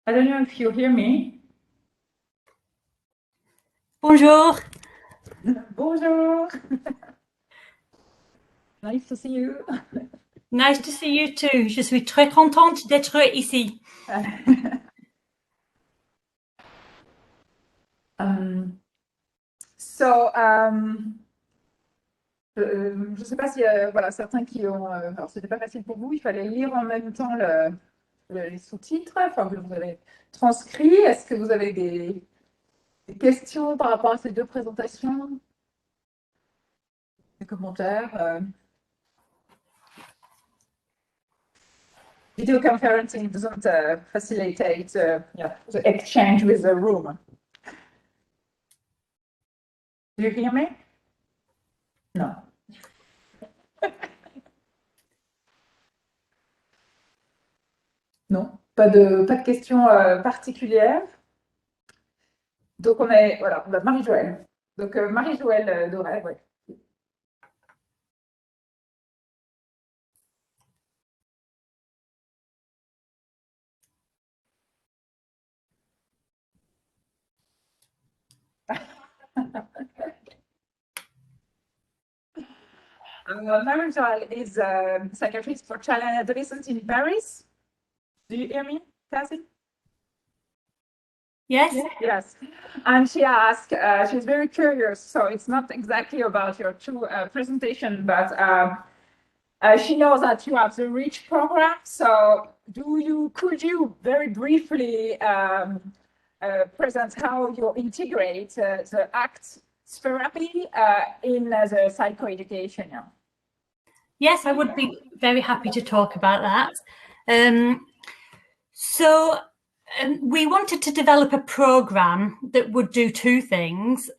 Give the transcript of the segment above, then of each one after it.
I don't know if you hear me. Bonjour. Bonjour. Nice to see you. Nice to see you too. Je suis très contente d'être ici. Je ne sais pas si voilà, certains qui ont. Alors, c'était pas facile pour vous, il fallait lire en même temps les sous-titres, enfin, vous avez transcrit. Est-ce que vous avez des questions par rapport à ces deux présentations? Des commentaires? Video conferencing doesn't facilitate yeah, the exchange with the room. Do you hear me? Non. Non, pas de questions particulières. Donc, on est, voilà, on a Marie-Joëlle. Donc, Marie-Joëlle Doré, ouais. Marie-Joëlle is a psychiatrist for child and adolescents in Paris. Do you hear me, Kathy? Yes. Yes. And she asked, she's very curious, so it's not exactly about your two presentation, but she knows that you have the REACH program. So could you very briefly present how you integrate the ACT therapy in the psychoeducation? Yes, I would be very happy to talk about that. We wanted to develop a program that would do two things.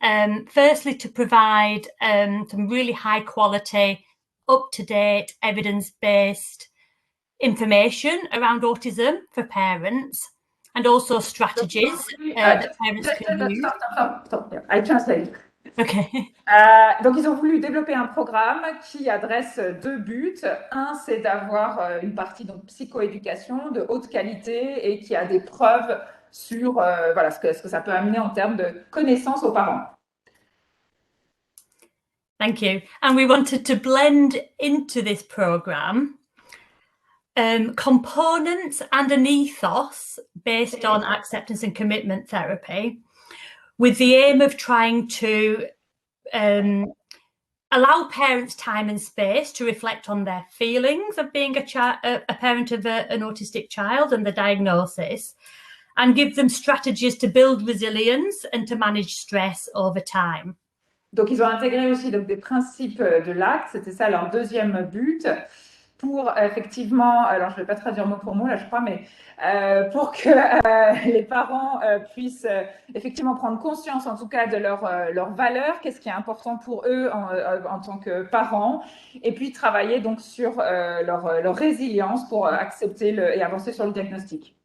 Firstly, to provide some really high quality, up-to-date, evidence-based information around autism for parents, and also strategies that parents can use. Stop. I translate. Okay. Donc, ils ont voulu développer un programme qui adresse deux buts. Un, c'est d'avoir une partie donc psychoéducation de haute qualité et qui a des preuves sur voilà, ce que ça peut amener en termes de connaissances aux parents. Thank you. And we wanted to blend into this program components and an ethos based on acceptance and commitment therapy, with the aim of trying to allow parents time and space to reflect on their feelings of being a parent of an autistic child and the diagnosis, and give them strategies to build resilience and to manage stress over time. Donc, ils ont intégré aussi donc, des principes de l'ACT, c'était ça leur deuxième but, pour effectivement, alors je ne vais pas traduire mot pour mot là je crois, mais pour que les parents puissent effectivement prendre conscience en tout cas de leurs valeurs, qu'est-ce qui est important pour eux en tant que parents, et puis travailler donc sur leur résilience pour accepter et avancer sur le diagnostic.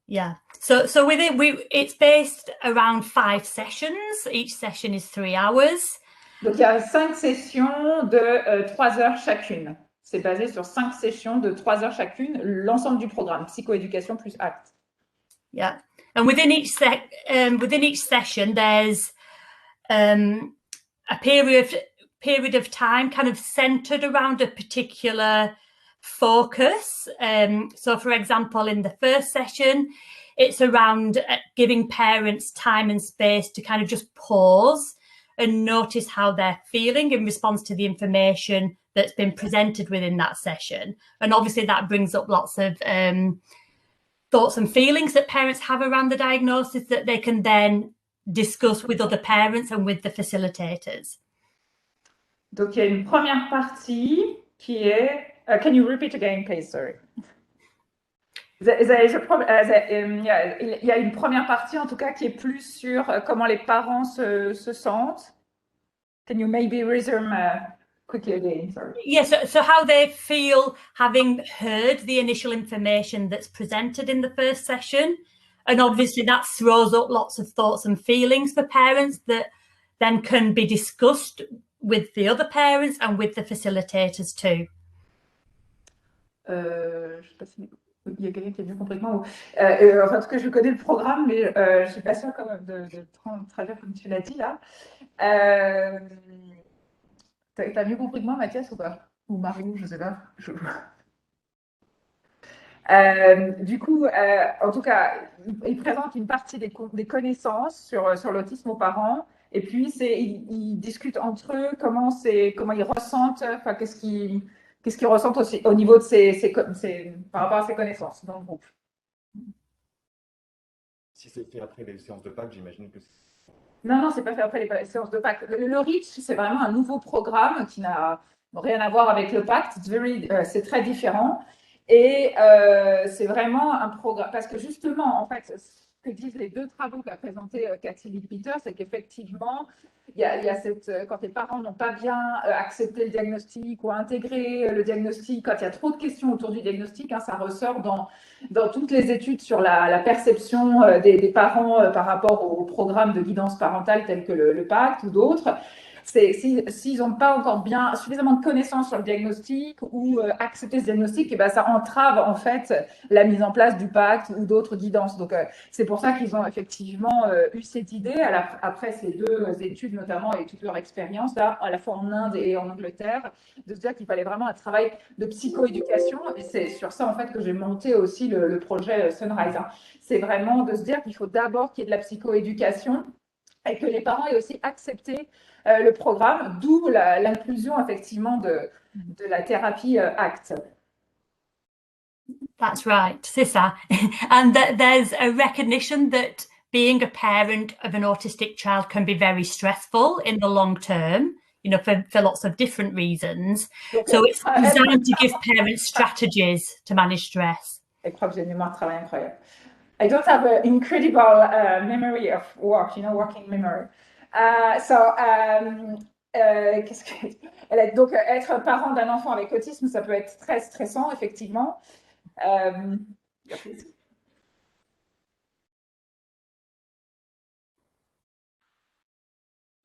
Yeah. So with it, it's based around 5 sessions. Each session is 3 hours. Donc il y a 5 sessions de 3 heures chacune. C'est basé sur 5 sessions de 3 heures chacune, l'ensemble du programme, psychoéducation plus ACT. Yeah. And within each session, there's a period of time kind of centered around a particular focus. So for example, in the first session, it's around giving parents time and space to kind of just pause and notice how they're feeling in response to the information that's been presented within that session. And obviously that brings up lots of thoughts and feelings that parents have around the diagnosis that they can then discuss with other parents and with the facilitators. Donc il y a une première partie qui est... can you repeat again, please? Sorry. Il y a une première partie, en tout cas, qui est plus sur comment les parents se sentent. Can you maybe resume quickly again? Sorry. Yes, so how they feel having heard the initial information that's presented in the first session. And obviously that throws up lots of thoughts and feelings for parents that then can be discussed with the other parents and with the facilitators too. Je sais pas si... Il y a quelqu'un qui a mieux compris que moi. Enfin, en tout cas, je connais le programme, mais je ne suis pas sûre quand même de traduire comme tu l'as dit là. T'as mieux compris que moi, Mathias, ou pas? Ou Marie, je ne sais pas. Du coup, en tout cas, il présente une partie des connaissances sur l'autisme aux parents. Et puis, ils discutent entre eux comment ils ressentent, enfin, qu'est-ce qu'ils ressentent aussi au niveau de par rapport à ces connaissances dans le groupe. Si c'est fait après les séances de PACT, j'imagine que c'est... Non, non, c'est pas fait après les séances de PACT. Le REACH, c'est vraiment un nouveau programme qui n'a rien à voir avec le PACT. C'est très différent. Et c'est vraiment un programme. Parce que justement, en fait, ce que disent les deux travaux qu'a présenté Kathy Leadbitter, c'est qu'effectivement, il y a quand les parents n'ont pas bien accepté le diagnostic ou intégré le diagnostic, quand il y a trop de questions autour du diagnostic, hein, ça ressort dans toutes les études sur la perception des parents par rapport au programme de guidance parentale tel que le PACT ou d'autres. S'ils n'ont pas encore bien suffisamment de connaissances sur le diagnostic ou accepté ce diagnostic, et ben, ça entrave en fait la mise en place du PACT ou d'autres guidances. Donc c'est pour ça qu'ils ont effectivement eu cette idée après ces deux études notamment et toute leur expérience là, à la fois en Inde et en Angleterre, de se dire qu'il fallait vraiment un travail de psychoéducation. Et c'est sur ça en fait que j'ai monté aussi le projet Sunrise. Hein. C'est vraiment de se dire qu'il faut d'abord qu'il y ait de la psychoéducation et que les parents aient aussi accepté le programme, d'où l'inclusion effectivement de la thérapie ACT. That's right, c'est ça. And that there's a recognition that being a parent of an autistic child can be very stressful in the long term, you know, for lots of different reasons. Donc, so it's designed to give parents strategies to manage stress. Je crois que j'ai une mémoire de travail incroyable. I don't have an incredible memory of work, working memory. Donc, être parent d'un enfant avec autisme, ça peut être très stressant, effectivement.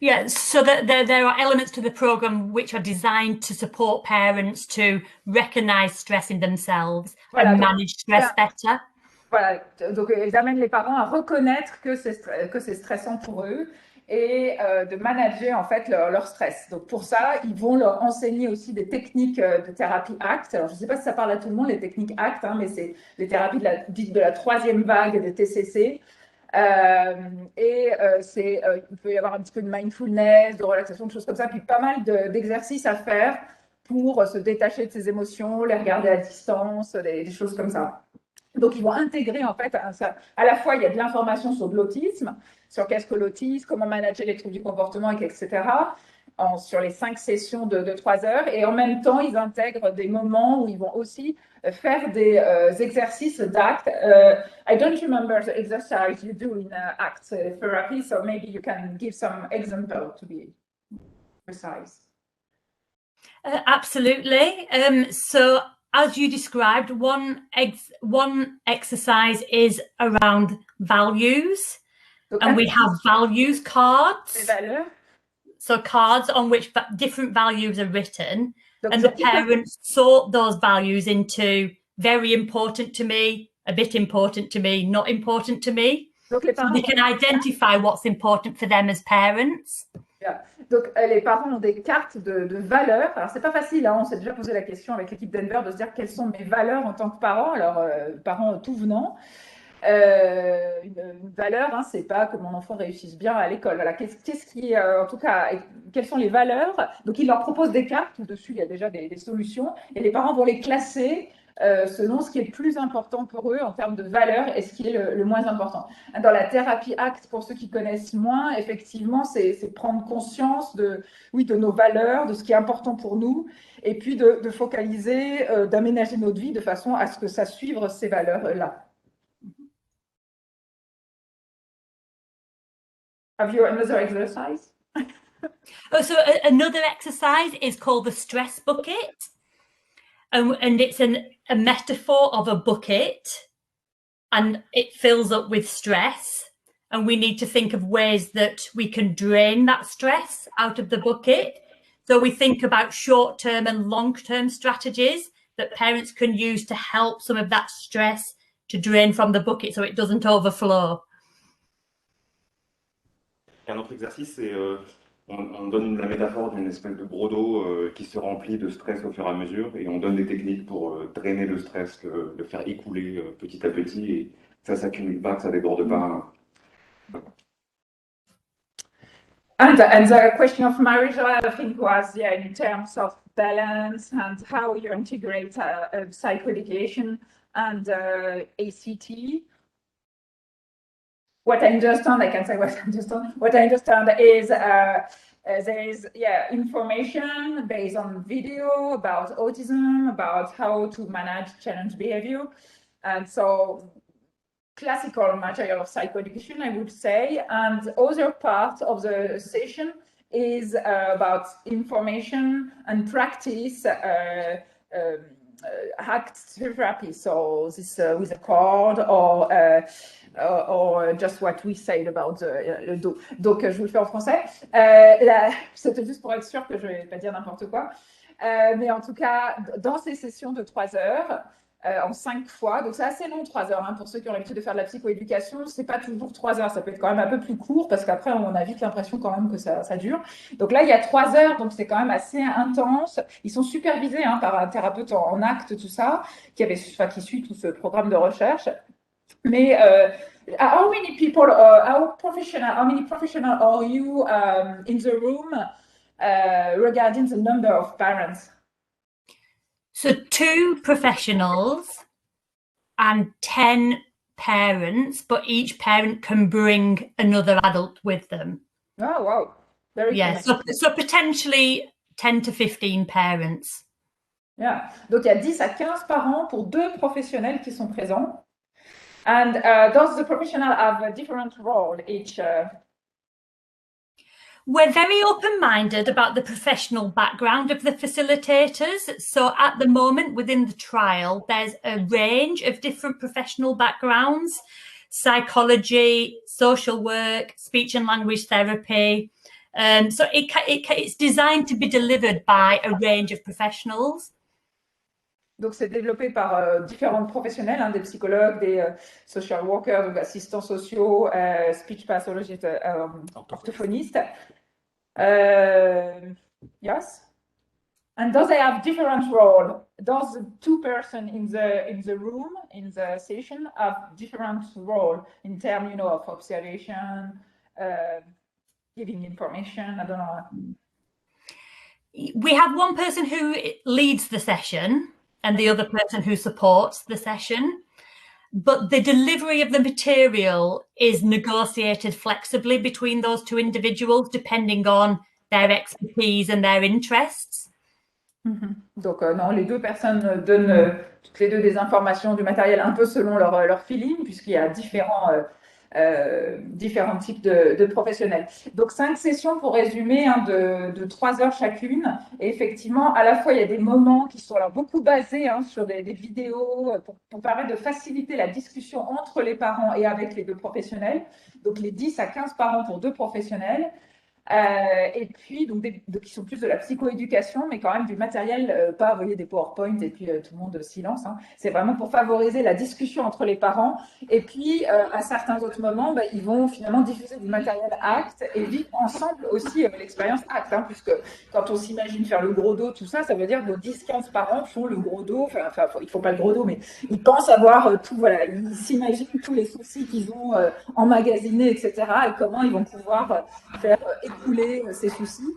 Yeah, so there are elements to the program which are designed to support parents to recognize stress in themselves and manage stress better. Voilà, donc ils amènent les parents à reconnaître que c'est stressant pour eux et de manager en fait leur stress. Donc pour ça, ils vont leur enseigner aussi des techniques de thérapie ACT. Alors je ne sais pas si ça parle à tout le monde, les techniques ACT, hein, mais c'est les thérapies dites de la troisième vague des TCC. Il peut y avoir un petit peu de mindfulness, de relaxation, de choses comme ça, puis pas mal d'exercices à faire pour se détacher de ses émotions, les regarder à distance, des choses comme ça. Donc, ils vont intégrer, en fait, à la fois, il y a de l'information sur de l'autisme, sur qu'est-ce que l'autisme, comment manager les troubles du comportement, etc., sur les 5 sessions de 3 heures. Et en même temps, ils intègrent des moments où ils vont aussi faire des exercices d'ACT. I don't remember the exercise you do in ACT therapy, so maybe you can give some example to be precise. Absolutely. So, as you described, one exercise is around values, and we have values cards. So cards on which different values are written, and the parents sort those values into very important to me, a bit important to me, not important to me. So they can identify what's important for them as parents. Yeah. Donc, les parents ont des cartes de valeurs. Alors, c'est pas facile, hein, on s'est déjà posé la question avec l'équipe Denver de se dire quelles sont mes valeurs en tant que parent. Alors, parents tout venant. Une valeur, hein, c'est pas que mon enfant réussisse bien à l'école. Voilà, qu'est-ce qui, en tout cas, quelles sont les valeurs? Donc, ils leur proposent des cartes où dessus il y a déjà des solutions et les parents vont les classer selon ce qui est le plus important pour eux en termes de valeurs et ce qui est le moins important. Dans la thérapie ACT, pour ceux qui connaissent moins, effectivement, c'est prendre conscience de nos valeurs, de ce qui est important pour nous, et puis de focaliser, d'aménager notre vie de façon à ce que ça suive ces valeurs-là. Have you another exercise? So another exercise is called the stress bucket. And it's a metaphor of a bucket, and it fills up with stress, and we need to think of ways that we can drain that stress out of the bucket. So we think about short-term and long-term strategies that parents can use to help some of that stress to drain from the bucket so it doesn't overflow. Un autre exercice, c'est on donne la métaphore d'une espèce de gros dos qui se remplit de stress au fur et à mesure, et on donne des techniques pour drainer le stress, le faire écouler petit à petit, et ça s'accumule pas, que ça déborde pas. And the question of Marie-Joëlle, I think, was in terms of balance and how you integrate psychoeducation and ACT. What I understand, I can say what I understand. What I understand is there is information based on video about autism, about how to manage challenge behavior, and so classical material of psychoeducation, I would say. And the other part of the session is about information and practice ACT therapy. So this with a cord or just what we said about le dos. Donc, je vous le fais en français. C'était juste pour être sûr que je ne vais pas dire n'importe quoi. Mais en tout cas, dans ces sessions de 3 heures, en 5 fois, donc c'est assez long 3 heures, hein, pour ceux qui ont l'habitude de faire de la psychoéducation, c'est pas toujours 3 heures, ça peut être quand même un peu plus court parce qu'après on a vite l'impression quand même que ça dure. Donc là il y a 3 heures, donc c'est quand même assez intense. Ils sont supervisés par un thérapeute en acte, tout ça, qui suit tout ce programme de recherche. Mais how many people, how many professionals are you in the room regarding the number of parents? So 2 professionals and 10 parents, but each parent can bring another adult with them. Oh, wow. Very so potentially 10 to 15 parents. Yeah. Donc, il y a 10 à 15 parents pour 2 professionnels qui sont présents. And does the professional have a different role each? We're very open-minded about the professional background of the facilitators. So at the moment within the trial, there's a range of different professional backgrounds: psychology, social work, speech and language therapy. So it's designed to be delivered by a range of professionals. Donc, c'est développé par différents professionnels, des psychologues, des social workers, donc assistants sociaux, speech pathologistes, orthophonistes. Yes. And does they have different role? Does the 2 person in the room, in the session, have different role in terms, of observation, giving information? I don't know. We have one person who leads the session and the other person who supports the session, but the delivery of the material is negotiated flexibly between those 2 individuals depending on their expertise and their interests. Donc non, les 2 personnes donnent toutes les 2 des informations du matériel un peu selon leur feeling, puisqu'il y a différents types de professionnels. Donc 5 sessions pour résumer, de 3 heures chacune. Et effectivement, à la fois, il y a des moments qui sont alors beaucoup basés sur des vidéos pour permettre de faciliter la discussion entre les parents et avec les 2 professionnels. Donc les 10 à 15 parents pour 2 professionnels. Et puis, donc, qui sont plus de la psychoéducation, mais quand même du matériel, pas envoyer des PowerPoint et puis tout le monde silence. C'est vraiment pour favoriser la discussion entre les parents. Et puis, à certains autres moments, ils vont finalement diffuser du matériel ACT et vivre ensemble aussi l'expérience ACT, puisque quand on s'imagine faire le gros dos, tout ça, ça veut dire que nos 10-15 parents font le gros dos. Enfin, ils ne font pas le gros dos, mais ils pensent avoir tout, voilà, ils s'imaginent tous les soucis qu'ils ont emmagasinés, etc. et comment ils vont pouvoir faire écouler ces soucis.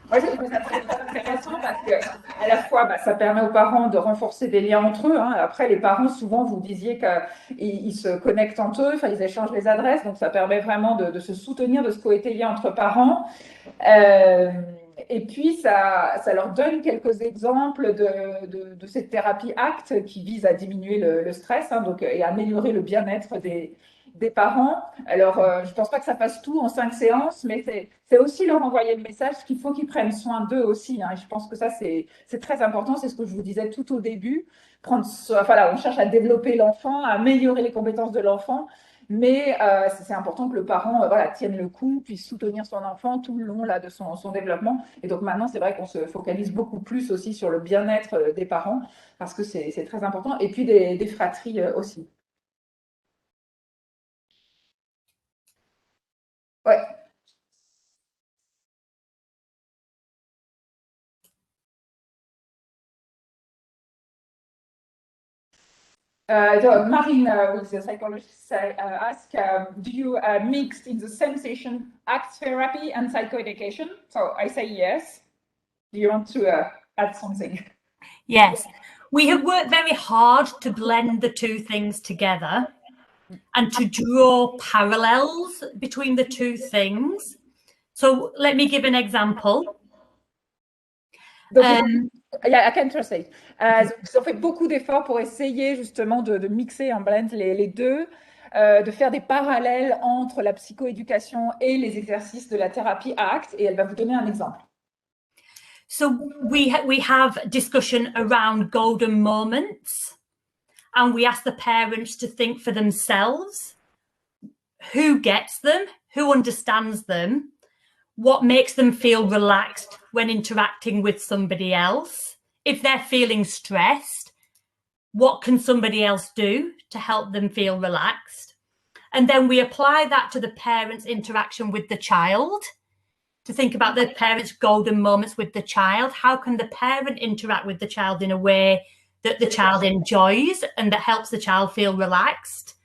Moi, je trouve ça très intéressant parce qu'à la fois, ça permet aux parents de renforcer des liens entre eux. Après, les parents, souvent, vous disiez qu'ils se connectent entre eux, ils échangent les adresses, donc ça permet vraiment de se soutenir, de se coétayer entre parents. Et puis, ça leur donne quelques exemples de cette thérapie ACT qui vise à diminuer le stress et à améliorer le bien-être des parents. Alors, je ne pense pas que ça fasse tout en 5 séances, mais c'est aussi leur envoyer le message qu'il faut qu'ils prennent soin d'eux aussi. Et je pense que ça, c'est très important. C'est ce que je vous disais tout au début. On cherche à développer l'enfant, à améliorer les compétences de l'enfant. mais c'est important que le parent voilà, tienne le coup, puisse soutenir son enfant tout le long là, de son développement. Et donc maintenant, c'est vrai qu'on se focalise beaucoup plus aussi sur le bien-être des parents, parce que c'est très important, et puis des fratries aussi. Ouais. So Marine, with the psychologist, ask, do you mix in the same session ACT therapy and psychoeducation? So I say yes. Do you want to add something? Yes, we have worked very hard to blend the two things together and to draw parallels between the two things. So let me give an example. Yeah, I can translate. Ils ont fait beaucoup d'efforts pour essayer justement de mixer en blend les deux, de faire des parallèles entre la psychoéducation et les exercices de la thérapie ACT, et elle va vous donner un exemple. So we have discussion around golden moments, and we ask the parents to think for themselves who gets them, who understands them, what makes them feel relaxed when interacting with somebody else. If they're feeling stressed, what can somebody else do to help them feel relaxed? And then we apply that to the parent's interaction with the child, to think about the parent's golden moments with the child. How can the parent interact with the child in a way that the child enjoys and that helps the child feel relaxed?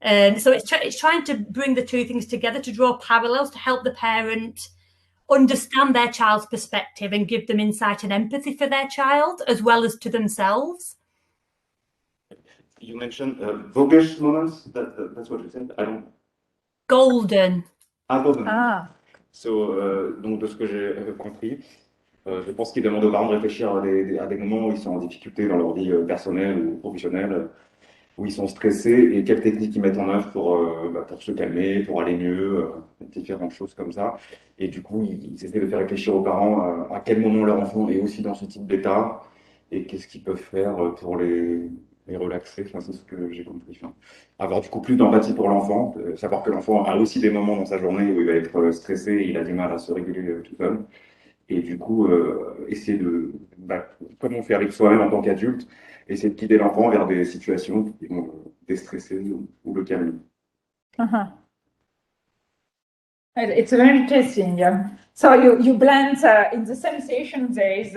So it's trying to bring the two things together, to draw parallels, to help the parent understand their child's perspective and give them insight and empathy for their child, as well as to themselves. You mentioned voguish moments. That's what you said. I don't. Golden. Golden. Ah. So, donc de ce que j'ai compris, je pense qu'ils demandent aux parents de réfléchir à des moments où ils sont en difficulté dans leur vie personnelle ou professionnelle, où ils sont stressés, et quelles techniques ils mettent en œuvre pour se calmer, pour aller mieux, différentes choses comme ça. Et du coup, ils essaient de faire réfléchir aux parents à quel moment leur enfant est aussi dans ce type d'état, et qu'est-ce qu'ils peuvent faire pour les relaxer. Enfin, c'est ce que j'ai compris. Enfin, avoir du coup plus d'empathie pour l'enfant, savoir que l'enfant a aussi des moments dans sa journée où il va être stressé et il a du mal à se réguler tout seul. Et du coup, essayer comme on fait avec soi-même en tant qu'adulte, essayer de guider l'enfant vers des situations qui vont déstresser ou le calmer. It's very interesting. Yeah. So you blend in the same session. There is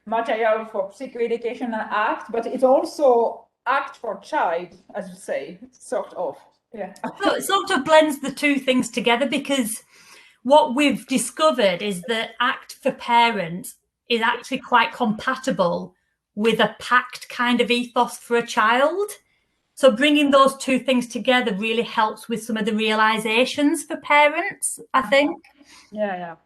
material for psychoeducation and ACT, but it's also ACT for child, as you say, sort of. Yeah. So it sort of blends the two things together, because what we've discovered is that ACT for parents is actually quite compatible with a PACT kind of ethos for a child. So bringing those two things together really helps with some of the realizations for parents, I think. Yeah.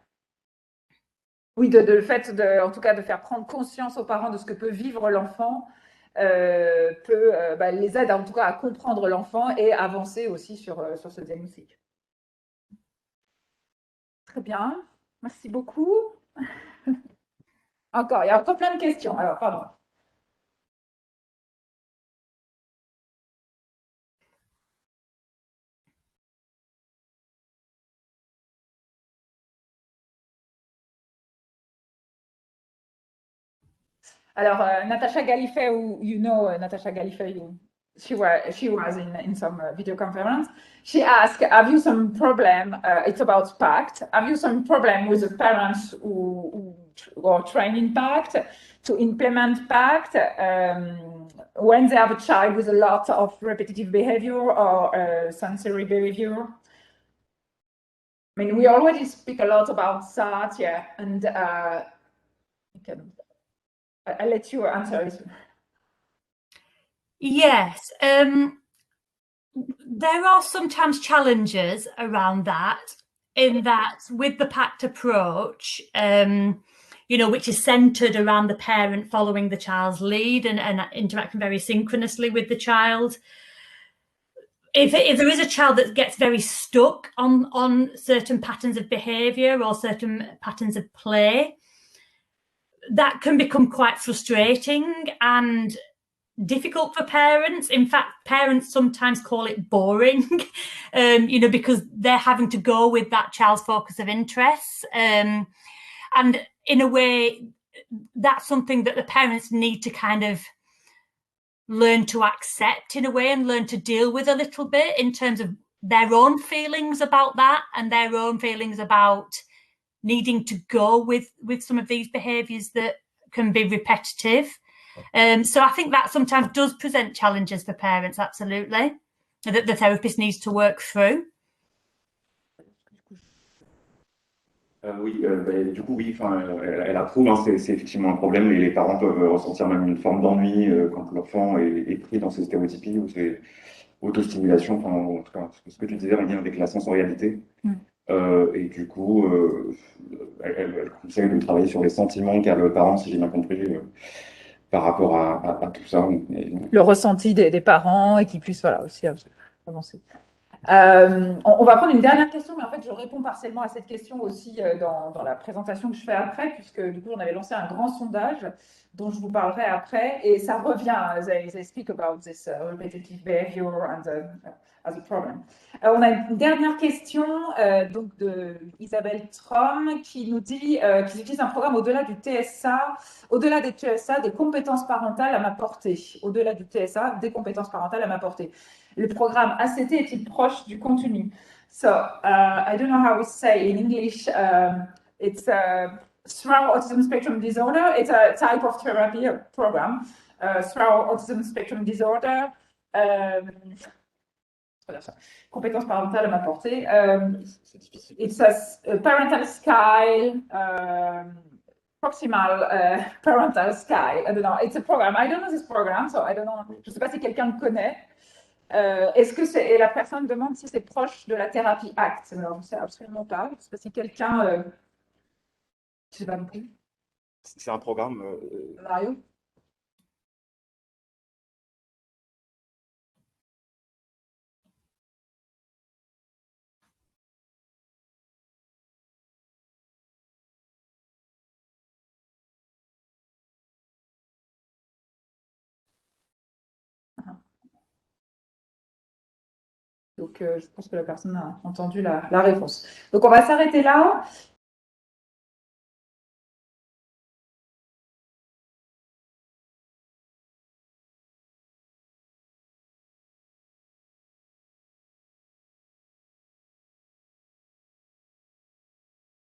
Oui, le fait en tout cas de faire prendre conscience aux parents de ce que peut vivre l'enfant les aide en tout cas à comprendre l'enfant et avancer aussi sur ce diagnostic. Très bien, merci beaucoup. Il y a encore plein de questions. Alors, pardon. Alors, Natasha Gallifet, you know Natasha Gallifet, she was in some video conference. She asked, have you some problem, it's about PACT, have you some problem with the parents who are training PACT to implement PACT when they have a child with a lot of repetitive behavior or sensory behavior? I mean, we already speak a lot about that, yeah, and I'll let you answer it. Yes, there are sometimes challenges around that, in that with the PACT approach, which is centered around the parent following the child's lead and interacting very synchronously with the child. If there is a child that gets very stuck on certain patterns of behavior or certain patterns of play, that can become quite frustrating and difficult for parents. In fact, parents sometimes call it boring, because they're having to go with that child's focus of interest. And in a way, that's something that the parents need to kind of learn to accept in a way and learn to deal with a little bit in terms of their own feelings about that and their own feelings about needing to go with some of these behaviours that can be repetitive. So I think that sometimes does present challenges for parents, absolutely, that the therapist needs to work through. Oui, du coup, oui, elle approuve, hein, c'est effectivement un problème et les parents peuvent ressentir même une forme d'ennui quand l'enfant est pris dans ces stéréotypies ou ces autostimulations, enfin, en tout cas, ce que tu disais en lien avec la sensorialité. Et du coup, elle conseille de travailler sur les sentiments qu'a le parent, si j'ai bien compris, par rapport à tout ça. Le ressenti des parents et qu'ils puissent aussi avancer. On va prendre une dernière question, mais en fait, je réponds partiellement à cette question aussi dans la présentation que je fais après, puisque du coup, on avait lancé un grand sondage dont je vous parlerai après, et ça revient. They speak about this repetitive behavior and as a problem. On a une dernière question donc de Isabelle Trom qui nous dit qu'ils utilisent un programme au-delà du TSA, au-delà des TSA, des compétences parentales à m'apporter. Au-delà du TSA, des compétences parentales à m'apporter. Le programme ACT est-il proche du contenu? So, I don't know how we say in English, it's through autism spectrum disorder. It's a type of therapy program through autism spectrum disorder. Compétences parentales à m'apporter. It's a parental style, proximal parental style. I don't know. It's a program. I don't know this program, so I don't know. Je ne sais pas si quelqu'un le connaît. Est-ce que et la personne demande si c'est proche de la thérapie ACT. Alors, je ne sais absolument pas. Je ne sais pas si quelqu'un. Je ne sais pas non plus. C'est un programme. Mario? Donc, je pense que la personne a entendu la réponse. Donc, on va s'arrêter là.